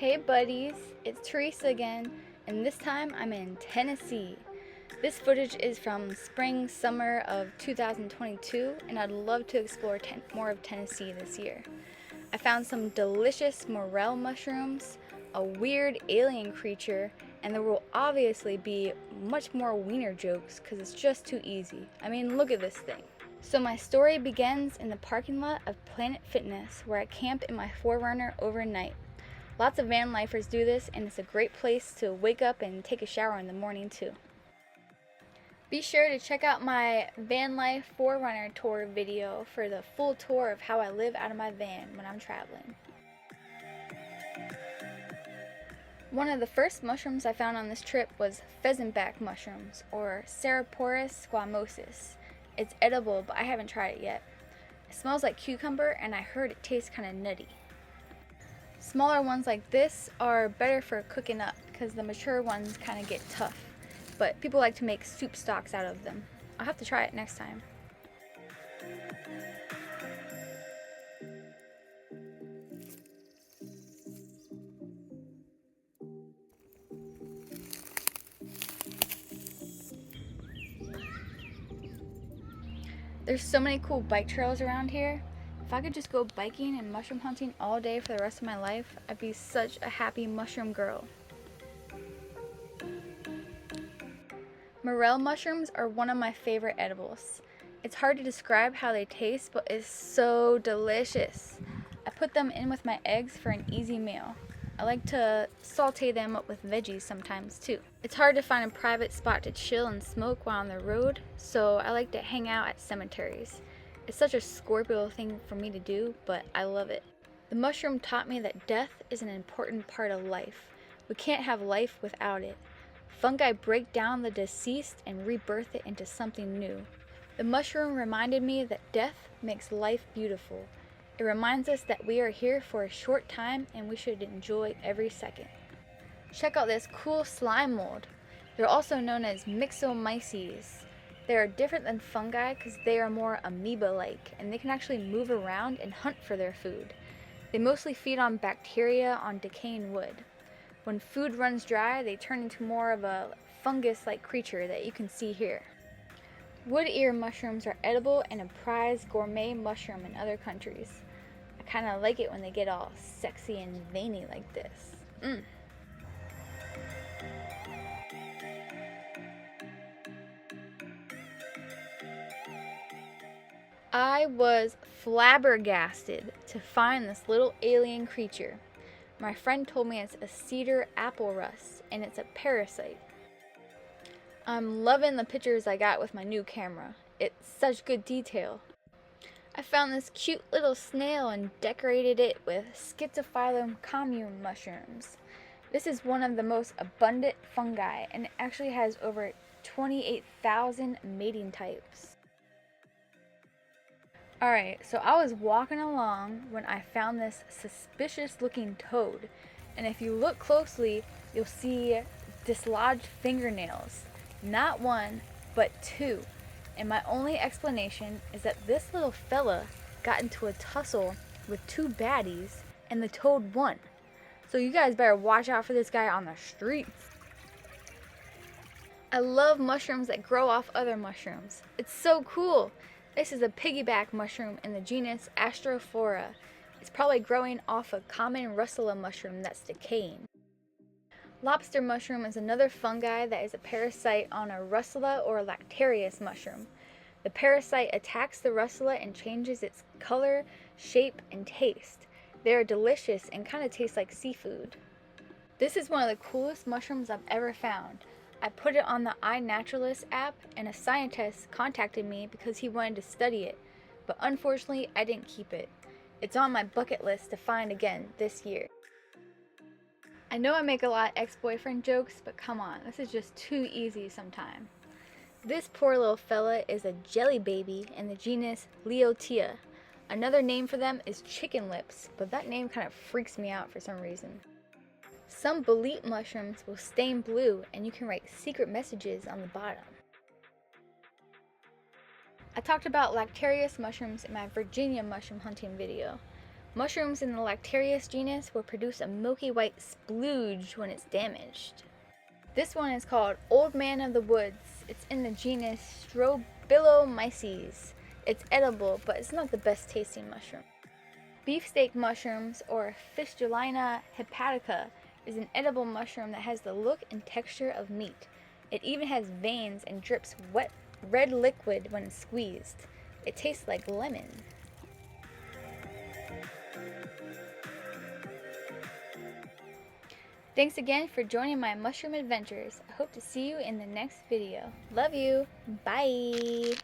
Hey buddies, it's Teresa again, and this time I'm in Tennessee. This footage is from spring-summer of 2022, and I'd love to explore more of Tennessee this year. I found some delicious morel mushrooms, a weird alien creature, and there will obviously be much more wiener jokes because it's just too easy. I mean, look at this thing. So my story begins in the parking lot of Planet Fitness, where I camp in my 4Runner overnight. Lots of van lifers do this, and it's a great place to wake up and take a shower in the morning too. Be sure to check out my van life 4Runner tour video for the full tour of how I live out of my van when I'm traveling. One of the first mushrooms I found on this trip was pheasantback mushrooms, or Cerioporus squamosus. It's edible, but I haven't tried it yet. It smells like cucumber, and I heard it tastes kind of nutty. Smaller ones like this are better for cooking up because the mature ones kind of get tough, but people like to make soup stocks out of them. I'll have to try it next time. There's so many cool bike trails around here. If I could just go biking and mushroom hunting all day for the rest of my life, I'd be such a happy mushroom girl. Morel mushrooms are one of my favorite edibles. It's hard to describe how they taste, but it's so delicious. I put them in with my eggs for an easy meal. I like to saute them up with veggies sometimes too. It's hard to find a private spot to chill and smoke while on the road, so I like to hang out at cemeteries. It's such a Scorpio thing for me to do, but I love it. The mushroom taught me that death is an important part of life. We can't have life without it. Fungi break down the deceased and rebirth it into something new. The mushroom reminded me that death makes life beautiful. It reminds us that we are here for a short time and we should enjoy every second. Check out this cool slime mold. They're also known as Hypomyces. They are different than fungi because they are more amoeba-like, and they can actually move around and hunt for their food. They mostly feed on bacteria on decaying wood. When food runs dry, they turn into more of a fungus-like creature that you can see here. Wood ear mushrooms are edible and a prized gourmet mushroom in other countries. I kind of like it when they get all sexy and veiny like this. I was flabbergasted to find this little alien creature. My friend told me it's a cedar apple rust, and it's a parasite. I'm loving the pictures I got with my new camera. It's such good detail. I found this cute little snail and decorated it with Schizophyllum commune mushrooms. This is one of the most abundant fungi, and it actually has over 28,000 mating types. Alright, so I was walking along when I found this suspicious looking toad, and if you look closely, you'll see dislodged fingernails. Not one, but two. And my only explanation is that this little fella got into a tussle with two baddies, and the toad won. So you guys better watch out for this guy on the streets. I love mushrooms that grow off other mushrooms. It's so cool. This is a piggyback mushroom in the genus Asterophora. It's probably growing off a common russula mushroom that's decaying. Lobster mushroom is another fungi that is a parasite on a russula or Lactarius mushroom. The parasite attacks the russula and changes its color, shape, and taste. They are delicious and kind of taste like seafood. This is one of the coolest mushrooms I've ever found. I put it on the iNaturalist app, and a scientist contacted me because he wanted to study it, but unfortunately I didn't keep it. It's on my bucket list to find again this year. I know I make a lot of ex-boyfriend jokes, but come on, this is just too easy sometimes. This poor little fella is a jelly baby in the genus Leotia. Another name for them is chicken lips, but that name kind of freaks me out for some reason. Some bolete mushrooms will stain blue, and you can write secret messages on the bottom. I talked about Lactarius mushrooms in my Virginia mushroom hunting video. Mushrooms in the Lactarius genus will produce a milky white splooge when it's damaged. This one is called Old Man of the Woods. It's in the genus Strobilomyces. It's edible, but it's not the best tasting mushroom. Beefsteak mushrooms, or Fistulina hepatica, is an edible mushroom that has the look and texture of meat. It even has veins and drips wet red liquid when squeezed. It tastes like lemon. Thanks again for joining my mushroom adventures. I hope to see you in the next video. Love you. Bye.